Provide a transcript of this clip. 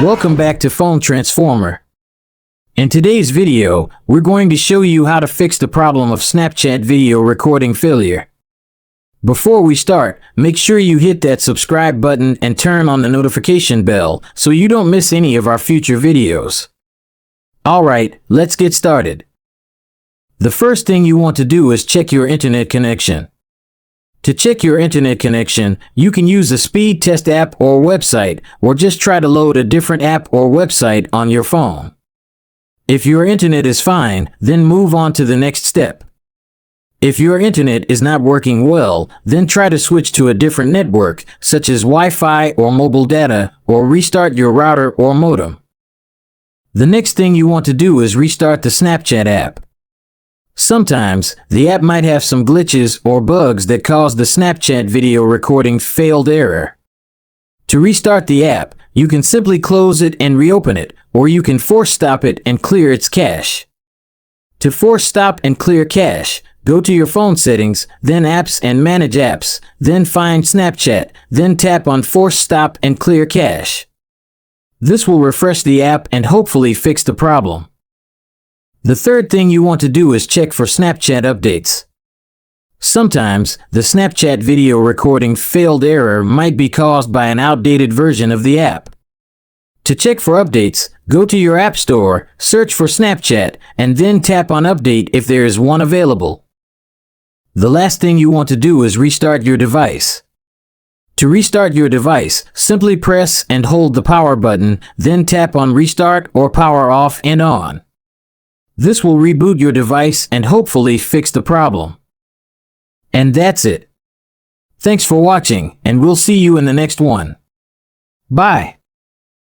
Welcome back to Phone Transformer. In today's video, we're going to show you how to fix the problem of Snapchat video recording failure. Before we start, make sure you hit that subscribe button and turn on the notification bell so you don't miss any of our future videos. Alright, let's get started. The first thing you want to do is check your internet connection. To check your internet connection, you can use a speed test app or website, or just try to load a different app or website on your phone. If your internet is fine, then move on to the next step. If your internet is not working well, then try to switch to a different network, such as Wi-Fi or mobile data, or restart your router or modem. The next thing you want to do is restart the Snapchat app. Sometimes, the app might have some glitches or bugs that cause the Snapchat video recording failed error. To restart the app, you can simply close it and reopen it, or you can force stop it and clear its cache. To force stop and clear cache, go to your phone settings, then apps and manage apps, then find Snapchat, then tap on force stop and clear cache. This will refresh the app and hopefully fix the problem. The third thing you want to do is check for Snapchat updates. Sometimes, the Snapchat video recording failed error might be caused by an outdated version of the app. To check for updates, go to your App Store, search for Snapchat, and then tap on Update if there is one available. The last thing you want to do is restart your device. To restart your device, simply press and hold the power button, then tap on Restart or Power Off and On. This will reboot your device and hopefully fix the problem. And that's it. Thanks for watching, and we'll see you in the next one. Bye.